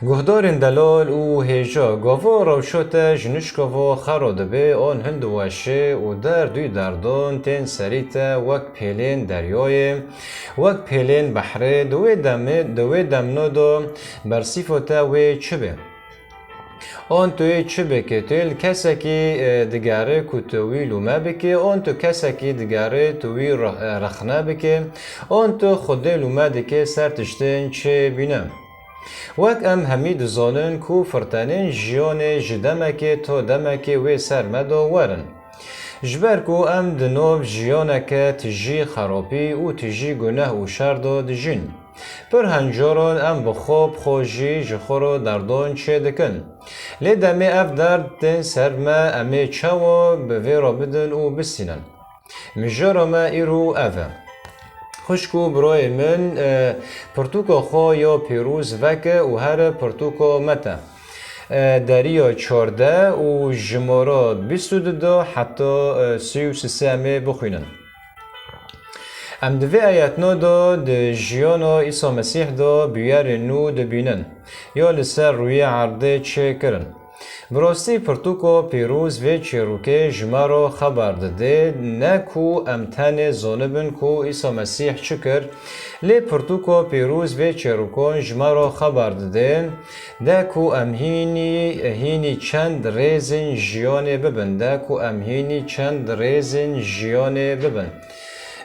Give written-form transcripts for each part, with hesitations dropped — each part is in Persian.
گهدارین دلال و هیجا گاوا روشوتا جنشکاوا خرا دبه آن هند وشه و در دوی دردان تین سریتا وک پیلین دریای وک پیلین بحره دوی دمنو دو برسیفوتا وی چبه آن توی چه بکه تل کسی که دگاره کتوی لومه بکه آن تو کسی که دگاره توی رخنه بکه آن تو خود لومه دکه سرتشتن چه بینم وک ام همی دزانن کو فرتانین جیان جدمکه تا دمکه وی سرمدو ورن جبر کو ام دنوب جیانکه تجی خرابی و تجی گناه و شردو دجین پر هنجاران ام بخوب خوشی جخورو دردان چه دکن لی دمی اف درد دن سرما امی چاو به وی را بدن و بسینن مجارا ما ایرو اوه خوشکو برای من پرتوکا خوا یا پیروز وکه و هر پرتوکا مته دریا 14 و جمارا 22 حتی 33 می بخوینن ام دوی آیتنا دا ده جیانا عیسی مسیح دا بیار نو دبینن یا لسر روی عرضه چه کرن براستی پرتوکا پیروز و چیروکه جمارا خبر داده نکو امتن زانبن کو عیسی مسیح چکر لی پرتوکا پیروز و چیروکان جمارا خبر داده نکو امهینی چند ریزن جیانه ببن نکو امهینی چند ریزن جیانه ببن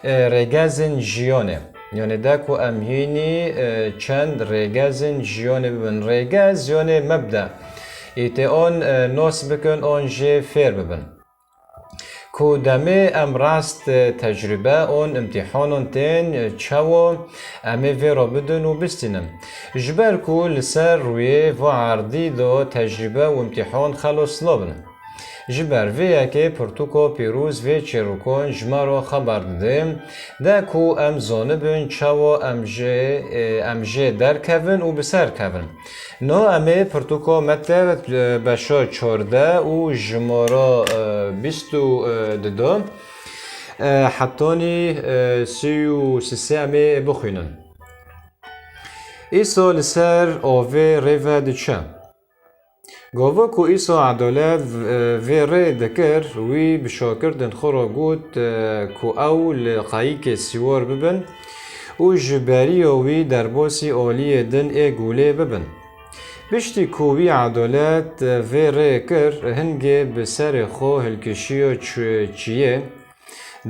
رگازن جیانه یعنی داکو امهینی چند رگازن جیانه ببن رگاز یعنی مبدأ ایت آن ناس بکن آن جه فیر ببن کو دمه ام راست تجربه آن امتحانان تین چاو امه وی را بدن و بستینم جبر کو لسر روی و عردی دا تجربه و امتحان خلاص لابن جبر وی که پرتوکا پیروز وی چیروکان جمع را خبر دادیم ده کو ام زانبن چاوا ام جه در کون و بسر کون نا امه پرتوکا مطلب بشا 14 و جمع را 22 حتانی 33 امه بخوینن ایسا لسر آوه ریوه دچه گاوا کو ایسا عدالت وی ری دکر وی بشاکردن خورا گوت کو او لقایی سیوار ببن و جبری وی در باسی آلی دن گوله ببن بشتی کو وی عدالت وی ری کر هنگه بسر خو هلکشی چیه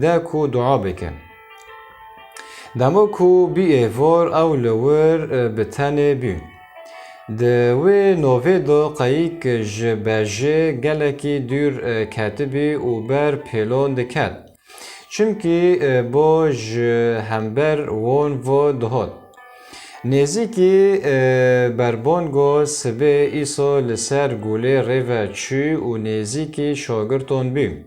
ده کو دعا بکن دما کو بی ایوار او لور بتنه بیون دوی نوی دا قایق جبهه گلکی دور کتبی و بر پیلان دکت چونکی با همبر وان و دهات نزدیکی بربانگا سبه ایسا لسر گوله ریو چی و نزدیکی شاگردان بیم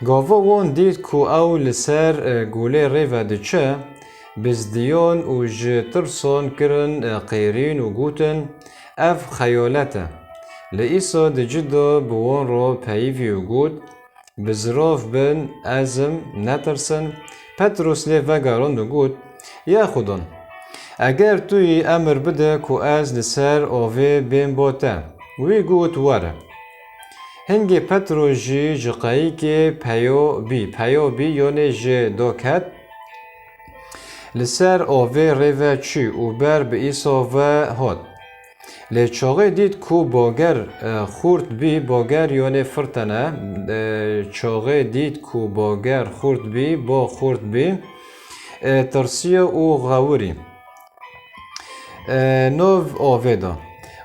گاوا وان دید کو او لسر گوله ریو دچه بزدیان و جترسان کرن قیرین و گوتن اف خیالته لئیسا دجدا بوان را پیوی و گوت بزراف بن ازم نترسن پتروس لی وگران و گوت یا خودان اگر توی امر بده کو از لسر آوه بین باته وی گوت واره هنگی پتروس جی جقایی که پیا بی یعنی جه داکت لسر آوه ریوه چی و بر به ایسا و هاد لچاقه دید کو باگر خورد بی باگر یعنی فرتنه چاقه دید کو باگر خورد بی با خورد بی ترسیه و غوری نو آوه دا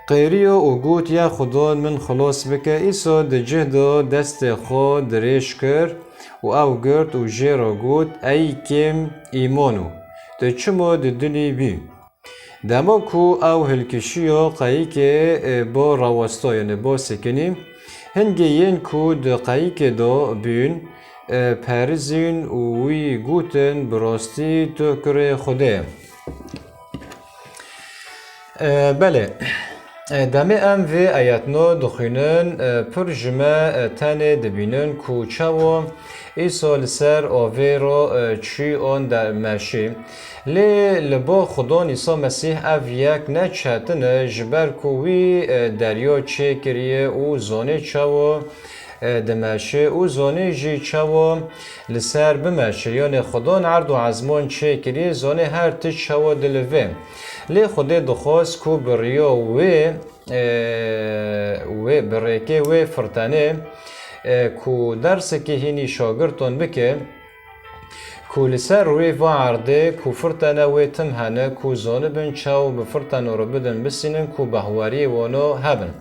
قیریه و گوت یا خدا من خلاص بکه ایسا دجه دا دست خود دریش کرد و او گرد و جیرا گوت ای کم ایمانو ده چما ده دلی بی دما کو او هلکشیا قایی که با رواستا یعنی با سکنیم هنگی ین کو ده قایی که دا بین پرزین و وی گوتن براستی تو کره خوده بله دمه ام و آیتنا دخینن پر جمع تنه دبینن کوچاو ایسال سر آوه را چی آن در مشی لبا خدا نیسا مسیح او یک نچهتنه جبر کوی دریا چه کریه او زانه چاو دمشه او زانه جی چاو لسر بمشه یعنی خدا نرد و عزمان چه کریه زانه هر تش چاو دلوه لی خدا دخواست کو بریا و برکه و فرتانه کو درس که هینی شاگردان بکه کو لسر روی و عرده کو فرتانه و تم هنه کو زانه بن چاو بفرتانه رو بدن بسینن کو بهواری وانو هبن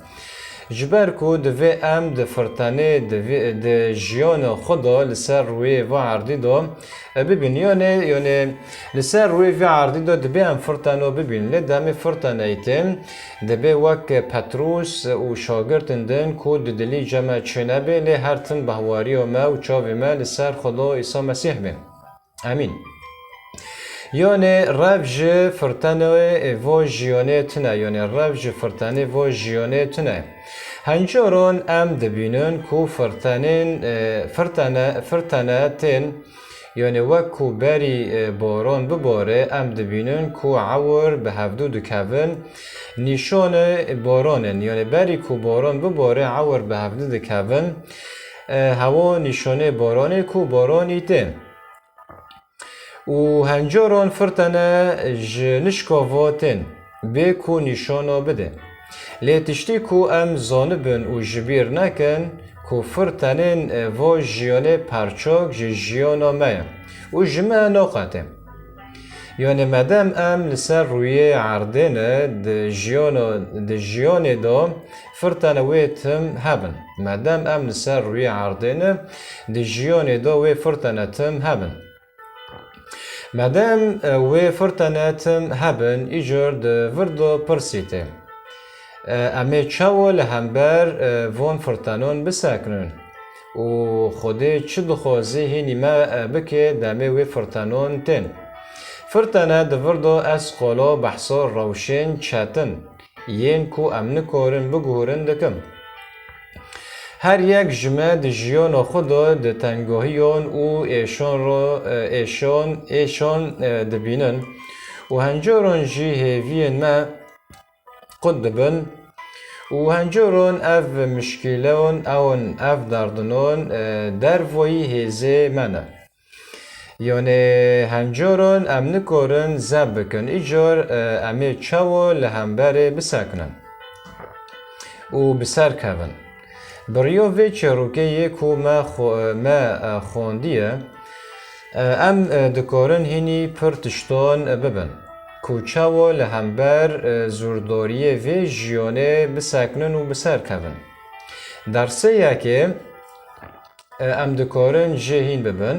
جبر کو دوی ام د فرتانه د جیان خدا لسر روی و عردی دا ببین یعنی لسر روی و عردی دا دبی ام فرتانه ببین لی دمی فرتانه ایتیم دبی وک پتروس و شاگردندن کو دلی جمع چنبه لی هر تن بهواری و ما و چاوی ما لسر خدا عیسی مسیح بین امین یعنی روش فرتانه و جیانه تنه یعنی روش فرتانه و جیانه تنه هنجاران ام دبینن کو فرتانه تن یعنی وکو بری باران بباره ام دبینن کو عور به هفدو دکون نشان بارانن یعنی بری کو باران بباره عور به هفدو دکون هوا نشانه بارانه کو بارانی تن و هنجاران فرتانه جنشکاواتن به کو نشانا بده لی تشتی کو ام زانبن و جبیر نکن کو فرتانین و جیانه پرچاک جیانا میم و جمع ناقته یعنی مدام ام لسر روی عردینه د جیانه دا فرتانه ویتم هبن مدام ام لسر روی عردینه د جیانه دا وی فرتانه تم هبن مدام و فرتاناتم هبن ایجار د وردو پرسیته اما چاو لهمبر وان فرتانون بسکنن و خوده چه دخوازی هینی ما بکه دمه و فرتانون تن فرتانه د وردو از قالا بحثا روشن چتن یین کو امن کارن بگورن دکم هر یک جمع د جیان خدا د تنگاهیان او ایشان دبینن و هنجاران جی هیوین ما قد دبن و هنجاران اف مشکلان اون اف دردنان در وی هیزه منه یعنی هنجاران امن کارن زب بکن ایجار امی چاو لهمبره بسکنن و بسر کون بریا وی چروکه کو ما خواندیه ام دکارن هینی پر تشتان ببن کوچاو لهمبر زورداریه وی جیانه بسکنن و بسر کون درسه یکی ام دکارن جهین ببن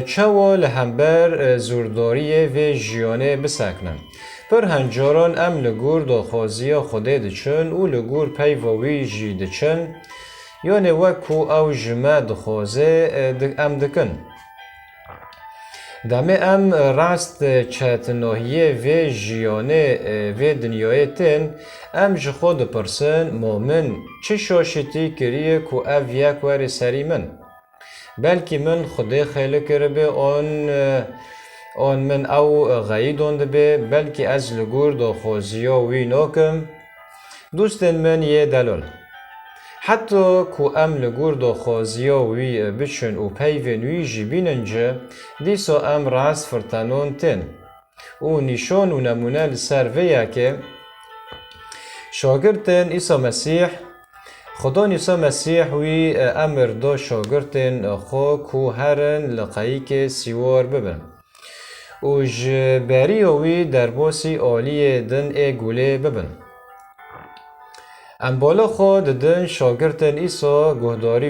چاو لهمبر زورداریه وی جیانه بسکنن پر هنجاران ام لگور داخوازی خوده دچن و لگور پیواوی جی دچن یعنی وکو او جمع دخوازه ام دکن دمه ام راست چتناهیه و جیانه و دنیای تن ام جخود پرسن مومن چه شاشتی کریه کو او یک وری سری من بلکه من خدا خیلی کرده آن من او غیدان دبه بلکه از لگور داخوازیا وی ناکم دوستن من یه دلال حتی کو ام لگور داخوازیا وی بچن و پیوین وی جبیننجه دیسا ام راست فرتانون تن و نشان و نمونه لسر ویا که شاگردن عیسی مسیح خدا عیسی مسیح وی امر دا شاگردن خو کو هرن لقایی که سیوار ببن و جبری وی در باسی آلی دن گوله ببن ام بالا خود دن شاگردن ایسا گهداری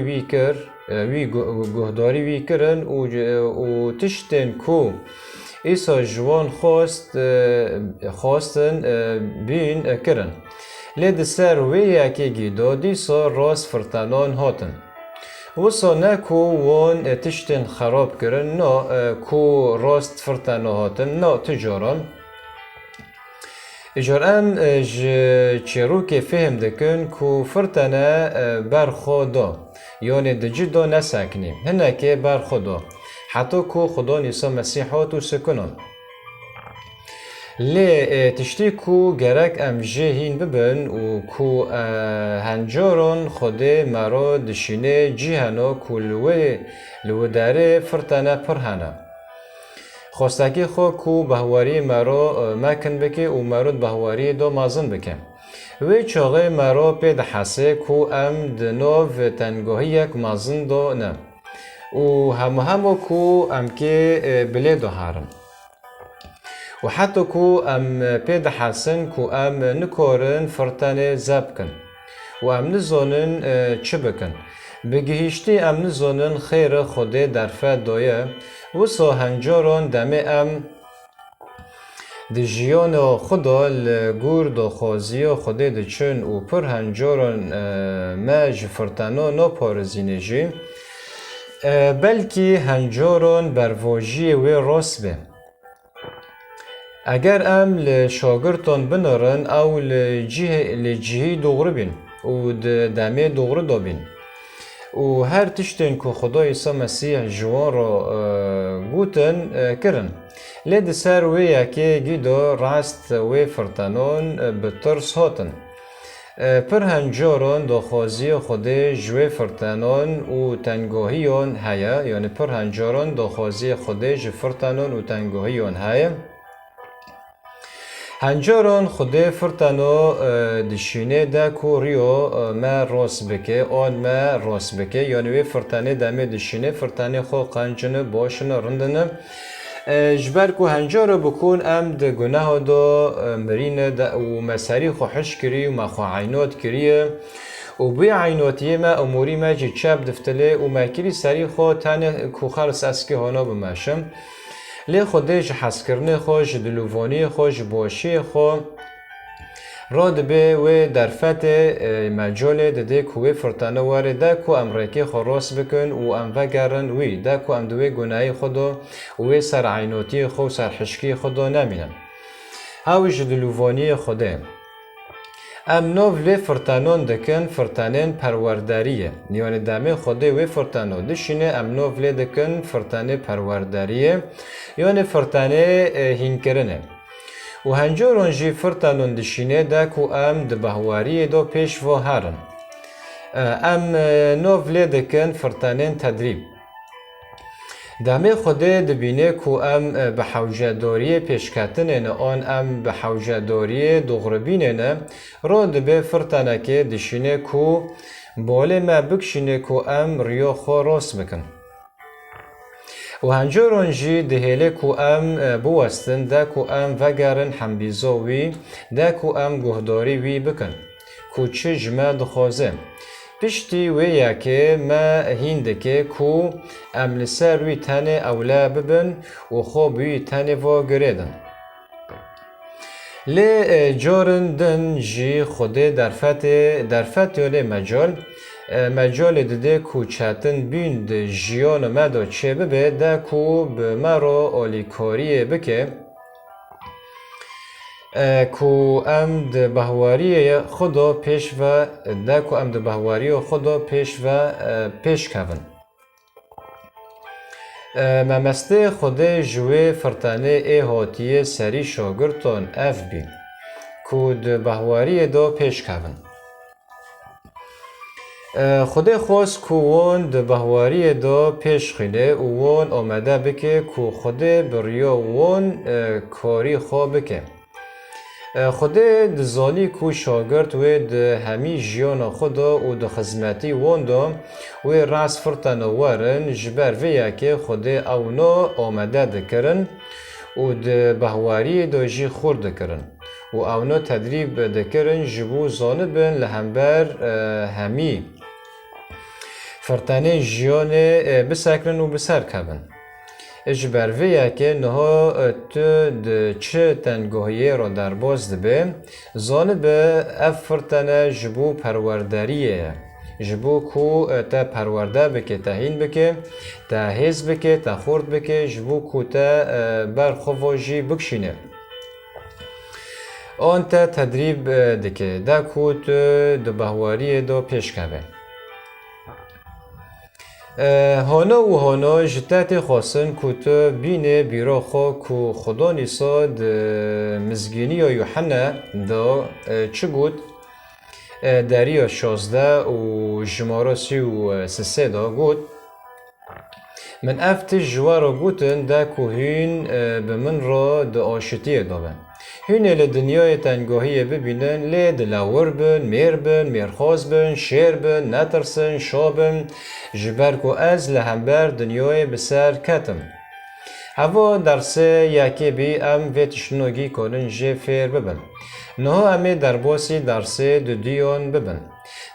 وی کرن و تشتن کو ایسا جوان خواستن بین کرن لید سر وی یکی گیدا دیسا راست فرتانان هاتن وسا نه کو وان تشتن خراب کرن نه کو راست فرتانان هاتن نه تجاران اجار ام چیروک فهم دکن کو فرتنه بر خدا یعنی دجی دو نسکنیم هنه که بر خدا حتی کو خدا نیسا مسیحات و سکنن لی تشتی کو گرک ام جهین ببن و کو هنجارون خود مرا دشینه جیهانا کو لوه داره فرتنه پرهنه خواستکی خو کو بهواری مرا مکن بکه و مرود بهواری دو مازن بکه و چاقه مرا پید حسه کو ام دنو تنگاهی یک مازن دو نه و همو کو ام که بله دو هارم و حتی کو ام پید حسن کو ام نکارن فرتن زب کن و ام نزانن چه بکن بگهیشتی ام نزانن خیر خوده در فد دایه و هنجاران دمه ام دجیان خدا لگور دخوازی خوده دچن و پر هنجاران ما جفرتنا نپارزینه جی بلکی هنجاران برواجی و راست به اگر ام لشاگرتان بنارن او لجهی دوغر بین و دمه دوغر دابین و هر تشتن که خدا عیسی مسیح جوان را گوتن کرن لید سر وی یکی گیدا راست وی فرتنان به ترس هاتن پر هنجاران داخوازی خود جوی فرتنان و تنگاهیان هیا یعنی پر هنجاران داخوازی خود جو فرتنان و تنگاهیان هیا هنجاران خود فرتنو دشینه دا کوریو ما راست بکه آن ما راست بکه یعنی وی فرتنه دمه دشینه فرتنه خو قنجنه باشنه رندنه جبر کو هنجارو بکن ام ده گناه دا مرینه دا و مساری خو حش کری و ما خو عینات کریه و بی عیناتیه ما اموری ما جی چپ دفتله و ما کری سری خو تانه کو خرس اسکی هانا بماشم لی خودش حس کرنه خوش دلوانی خوش باشی خو راد به و در فت مجال دده کوه فرتانه واره دا کو امریکی خو راست بکن و ام وگرن وی دا کو ام دوی گناهی خدا و سر عیناتی خو سر حشکی خدا نمینن هاوش دلوانی خوده ام نو لی فرتانون دکن فرتانین پرورداریه یعنی دمه خوده و فرتانو دشینه ام نو لی دکن فرتانه پرورداریه یعنی فرتانه هینکرنه و هنجارون جی فرتانون دشینه دا کو ام دبهواری دو پیش و هارن ام نو لی دکن فرتانین تدریب دمه خوده دبینه کو ام به حوجداری پیشکتنه آن ام به حوجداری دغربینه را دبه فرتانه که دشینه کو باله ما بکشینه کو ام ریا خو راست بکن و هنجارون جی دهیله کو ام بوستن دا کو ام وگرن حنبیزاوی دا کو ام گهداری وی بکن کو چه جمع دخوازه پشتی وی یکی ما هندکه کو ام لسر وی تنه اولا ببن و خواب وی تنه و گریدن لی جارن دن جی خوده در فت یاله مجال دده کو چتن بین ده جیان مدا چه ببه ده کو به مرا آلیکاری بکه کو ام ده بهواری خدا پیش و ده کو ام ده بهواری خدا پیش و پیش کون ممسته خود جوه فرتانه ای هاتیه سری شاگرتان اف بین کو ده بهواری دا پیش کون خود خواست کو وان ده بهواری دا پیش خیله و وان آمده بکه کو خود بریا وان کاری خواه بکه خود دزانی کو شاگرد و ده همی جیان خدا و ده خدمتی وان دا و راست فرتانه وارن جبر ویا که خود اونا آمده دکرن و ده بهواری دا جی خور دکرن و اونا تدریب دکرن جبو زانبن لهمبر همی فرتانه جیان بسکرن و بسر کبن اجبر ویا که نها تو ده چه تنگاهی را در باز دبه زانه به اف فرتانه جبو پرورداریه جبو کو تا پرورده بکه تهین بکه تا هیز بکه تا خورد بکه جبو کو تا برخواجی بکشینه آن تا تدریب دکه دا کوت دو بهواری دو پیش کبه هانا و هانا جتت خواستن کوت بینه بیرا خو کو خدا نیساد مزگینی یا یوحنا دا چه گود دریا 16 و جماره 33 دا گود من افت جوارا گوتن دا کوهین به من را دا آشتیه دابن هین لدنیای تنگاهی ببینن لی دلاور بن، میرخواز بن، شیر بن، نترسن، شابن جبر کو از لهمبر دنیای بسر کتم هوا درسه یکی بی ام ویتشنوگی کنن جه فیر ببن نه امی درباسی درسه دو دیون ببن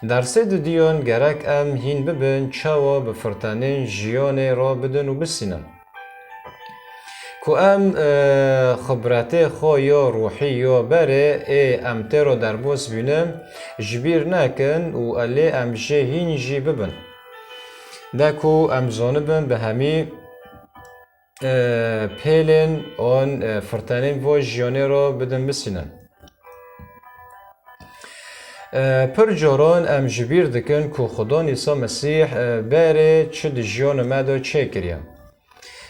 درسه دو دیون گرک ام هین ببن چاوا بفرتانین جیان را بدن و بسینن کو ام خبرت خو یا روحی یا بره ام ترو درباس بینم جبیر نکن و الی ام جه هین جی ببن دا کو ام زانبن به همی پیلن آن فرتانین و جیانه را بدن بسینن پر جاران ام جبیر دکن که خدا نیسا مسیح بره چه جیان مدا چه کریم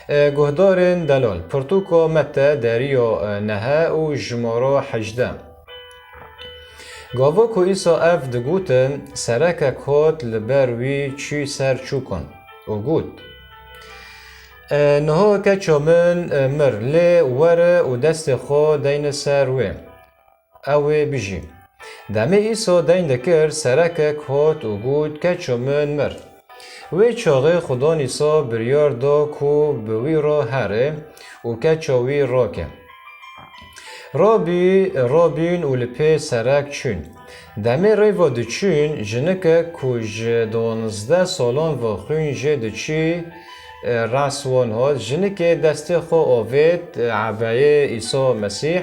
گهدارن دلال پرتوکا متا دریا نها و جمارا 18 گاوا که ایسا اف دگوتن سرکک هات لبروی چی سر چوکن و گوت نها که چامن مر لی وره و دست خوا دین سر وی اوه بجی دمه ایسا دین دکر سرکک هات و گوت که چامن مر وی چاقه خدا نیسا بریار دا کو بوی را هره و که چاوی را که رابین و لپی سرک چون دمه ریوا دو چون جنکه کو جدانزده سالان و خون جد چی رسوان ها جنکه دست خو آوید عبایه ایسا مسیح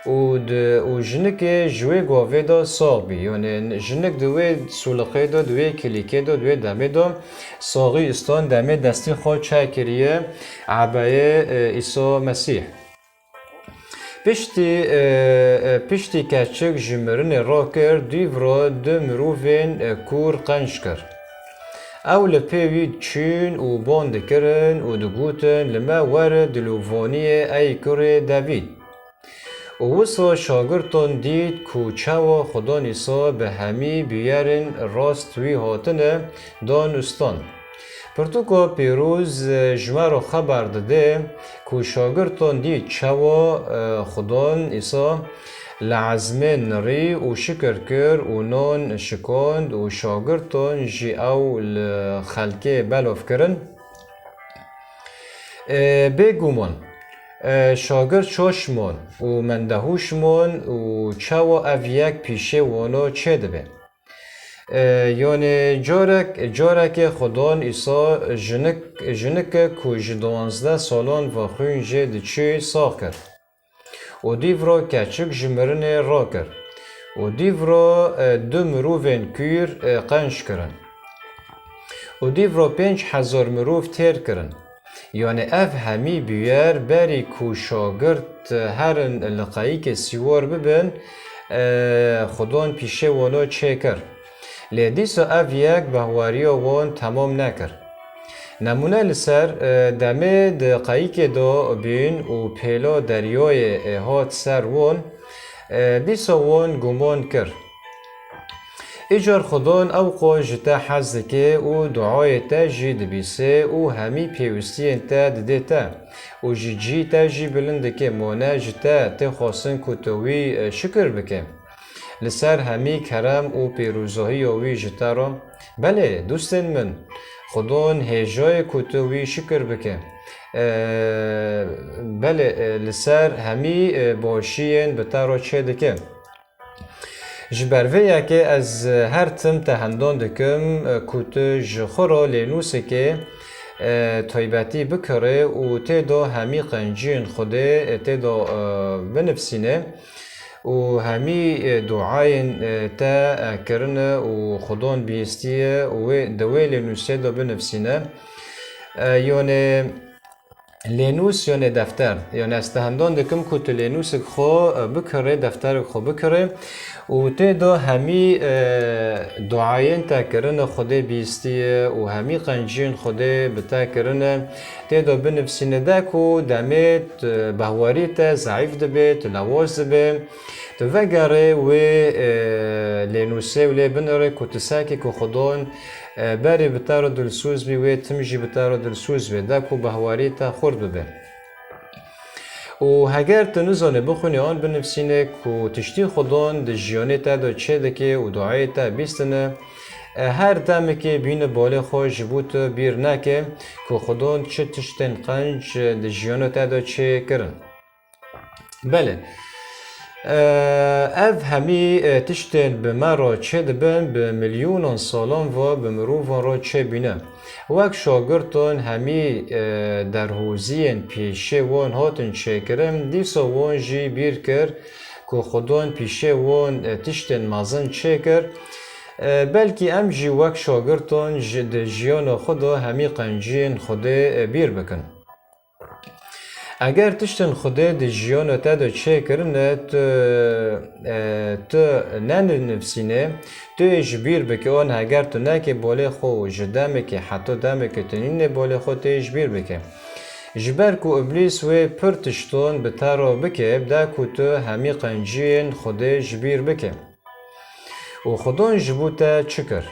و جنکه جوی گاوه دا ساق بی یعنی جنک دوی سولقه دا دوی کلیکه دا دوی دمه دا ساقی استان دمه دستی خود چه کریه عبایه ایسا مسیح پشتی کچک جمرن را کرد دیو را دو مروفین کور قنش کرد او لپیوید چون و باند کرن و دگوتن لما ورد دلوفانی ای کر دوید و وسا شاگرتان دید که چوا خدا نیسا به همی بیارن راست وی هاتنه دانستان پرتوکا پیروز جمع خبر داده که شاگرتان دید چوا خدا نیسا لعزمه نری و شکر کر و نان شکاند و شاگرتان جی او لخلکه بلاف کرن بگومان شاگرد چاشمان و مندهوشمان و چوا او یک پیشه وانا چه دبه یعنی جارک خدان ایسا جنک که جدانزده سالان و خون جد چه ساخ کرد و دیو را کچک جمرن را کرد و دیو را دو مروفین کور قنش کرن و دیو را 5000 مروف تیر کرن یعنی اف همی بیار بری کو شاگرد هرن لقایی که سیوار ببن خدان پیشه وانا چه کرد لیدیسا اف یک بهواری وان تمام نکرد نمونه لسر دمه دقایی که دا بین و پیلا دریای هات سر وان دیسا وان گمان کرد ایجار خدان اوقا جتا حز که و دعای تا جی دبیسه و همی پیوستی تا دده تا و جی تا جی بلند که مانه جتا تا خواستن کتوی شکر بکه لسر همی کرم و پیروزاهی وی جتا را بله دوستن من خدان هجای کتوی شکر بکه بله لسر همی باشین بتا را چه دکه جبروه که از هر تم تهندان دکم کت جخورا لینوسه که تایبتی بکره و تیدا همی قنجین خوده تیدا بنفسینه و همی دعاین تا کرنه و خدان بیستیه و دوی لینوسه دا بنفسینه یعنی لینوس یعنی دفتر یعنی استهندان دکم که تو لینوس خو بکره دفتر خو بکره و ته دا همی دعاین تا کرن خوده بیستیه و همی قنجین خوده بتا کرن ته دا بنفسینه دا که دمت بهواری تا ضعیف دبه تلواز دبه تو وگره و لینوسه و لبنره که تساکی که خودان بری بتارو دلسوز بی و تمجی بتارو دلسوز بی دا که بهواری تا خورد ببه و هگر تنزانه بخونی آن بنفسینه که تشتی خودان ده جیانه تا دا چه دکه و دعای تا بیستنه هر دمه که بین باله خوش بود بیر نکه که خودان چه تشتن قنج ده جیانه تا دا چه کرن بله اف همی تشتن به مرا چه دبن به میلیون سالان و به مروفان را چه بینه وک شاگردان همی در حوزین پیشه وان هاتن چه کرم دیسا وان جی بیر کر که خودان پیشه وان تشتن مازن چه کر بلکه ام جی وک شاگردان جیان خدا همی قنجین خدا بیر بکن اگر تشتن خوده ده جیانه تا ده چه کرنه تو نن نفسینه تو اجبیر بکه آن اگر تو نکه باله خو جدامه که حتی دامه که تنین باله خو تو اجبیر بکه جبر کو ابلیس و پر تشتون به تارا بکه بدا کو تو همی قنجین خوده جبیر بکه و خودان جبوتا چکر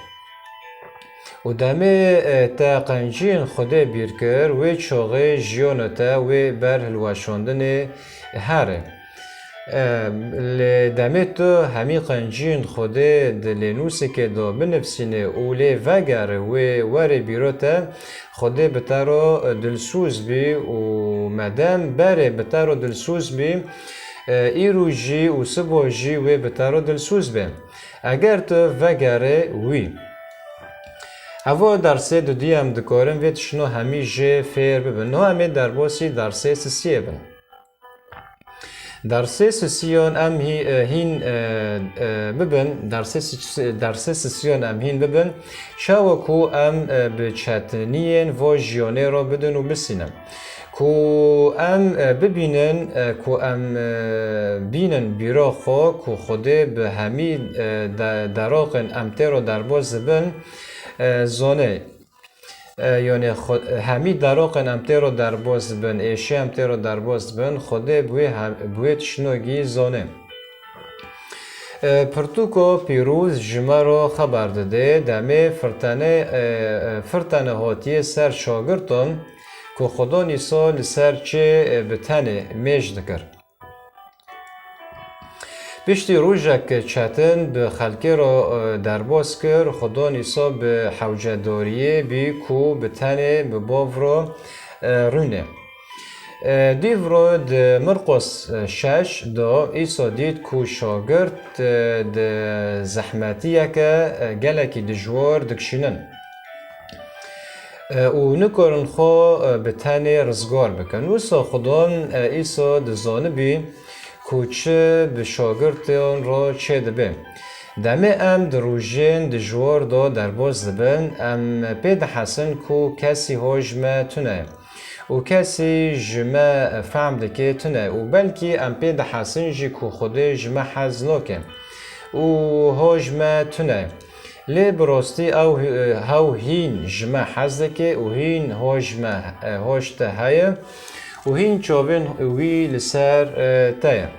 و دمه تا قنجین خوده بیر کر و چاقه جیانه تا و بر هلواشاندن هره دمه تو همی قنجین خوده دلینوسی که دا بنفسینه اولی وگر و وره بیروتا خوده بتارو دلسوز بی و مدام بره بتارو دلسوز بی ایرو جی و سبو جی و بتارو دلسوز بی اگر تو وگره وی اوا درسه دو دیم دکارم وید شنو همی جه فیر ببن نو همی در باسی درسه سسیه بن درسه سسیان ام هین ببن درسه سسیان ام هین ببن شاو کو ام به چتنین و جیانه را بدن و بسینم کو ام ببینن کو ام بینن بیرا خو کو خوده به همی دراقن امتر و درباز بن زانه یعنی همی دراقن امتر رو در باز بن ایشه امتر رو در باز بن خوده بوی تشنوگی زانه پرتوکو پیروز جمع رو خبر داده دمه فرتنه هاتی سر شاگردان که خدا نیسا لسر چه بتنه میج دکر پشتی روژک چتن به خلکی را درباز کر خدا نیسا به حوجداریه بی کو به تنه به باو را رونه دیو را ده مرقس 6 دا ایسا دید کو شاگرد ده زحمتیه که گلکی دجوار دکشینن و نکارن خواه به تنه رزگار بکن و سا خدان ایسا ده زانه بی کوچه به شاگردان را چه دبه دمه ام دروژین دجوار دا درباز دبن ام پید حسن کو کسی هاجمه تونه و کسی جمه فهم دکه تونه و بلکه ام پید حسن جی کو خوده جمه حزناکه و هاجمه تونه لی براستی او هاو هین جمه حزدکه و هین هاجمه هاشته هایه و هین چاوین وی لسر تایه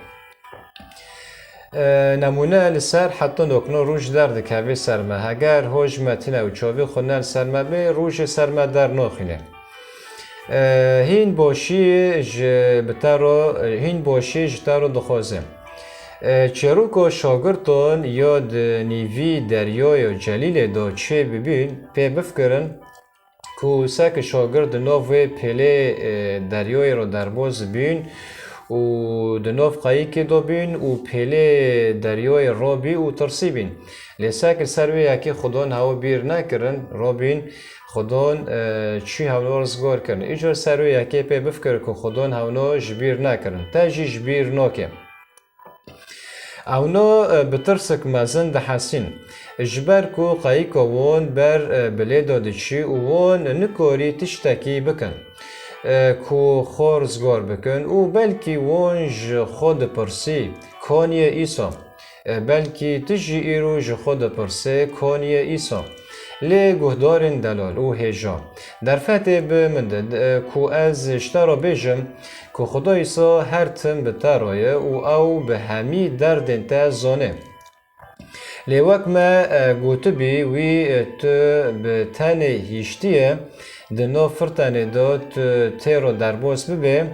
نمونه لسر حتی نکنه روش درد که سرمه اگر هاجمه تینه و چاوی خونن سرمه به روش سرمه در ناخینه هین باشی جتارو دخوازه چرو که شاگردان یاد نیوی دریای جلیل دا چه ببین پی بفکرن که سک شاگرد نوی پله دریای رو درباز بین و دنوف قایقی دو بین و پله دریای را بی و ترسی بین لیساک سروی یکی خودان هوا بیر نکرن را بین خودان چی هوا رزگار کرن ایجار سروی یکی پی بفکر که خودان هوا جبیر نکرن تا جی جبیر ناکه اونا بترسک مزن ده حسین جبر کو قایقا وان بر بلی داده چی و وان نکاری تشتکی بکن کو خورزگار بکن و بلکی ونج خود پرسی کانی ایسا بلکی تجی ایرو ج خود پرسی کانی ایسا لی گهدارن دلال او هجا در فتح به مندد کو از اشترا بیجم که خدا ایسا هر تن به ترایه او به همی دردن تا زانه لی وک ما گوتبی وی تو به تنه هیشتیه دنو فرتانه داد تیرو درباس ببه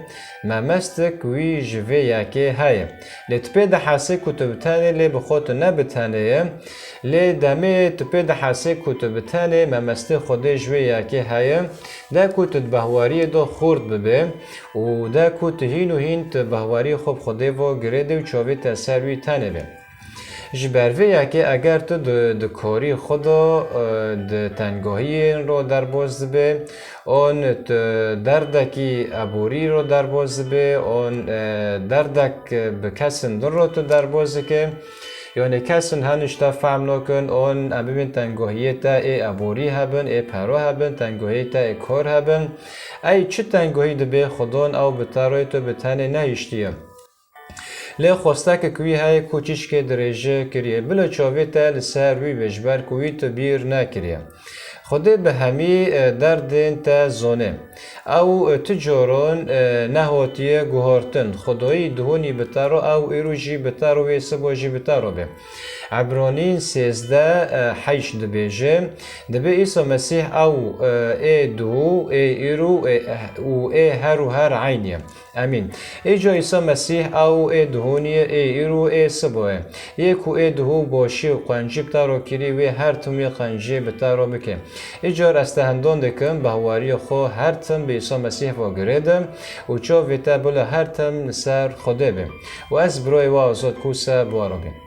ممستک وی جوه یکی های لی تپی ده حسی کتبتانه لی بخوت نبتانه لی دمه تپی ده حسی کتبتانه ممسته خوده جوه یکی های ده کتب بهواری دا خورد ببه و ده کت هین و هین بهواری خوب خوده و گریده و چاوی تاثر وی تانه به جبروی که اگر تو د کاری خدا د تنگاهی رو در باز به آن دردکی عبوری رو در باز به آن دردک به کسن در رو تو در باز که یعنی کسن هنش تا فهم نکن آن ببین تنگاهی تا ای عبوری هبن ای پرا هبن تنگاهی تا ای کار هبن ای چه تنگاهی دبه خدا او به ترای تو به تنه نهیشتیه لی خواسته که کوی های کوچیش که درجه کریه بلا چاوی تا لسر وی بجبر کوی تو بیر نکریه خود به همی دردین تا زونه او تجاران نهاتیه گوهارتن خدایی دهونی بتارو او ایروژی بتارو و سباجی بتارو به عبرانین 13:8 دبیجه دبی عیسی مسیح او ای دهو ای ایرو و ای هر و هر عینیه امین ایجا عیسی مسیح او ای دهونیه ای ایرو ای سباه یکو ای دهو باشی و قنجی بتارو کری و هر تمی قنجی بتارو بکه ایجا استهندان دکم بهواری خو هر تم به عیسی مسیح و گردم و چا ویتا بلا هر تم سر خوده بیم و از برای و آزاد کوسه بوارو بیم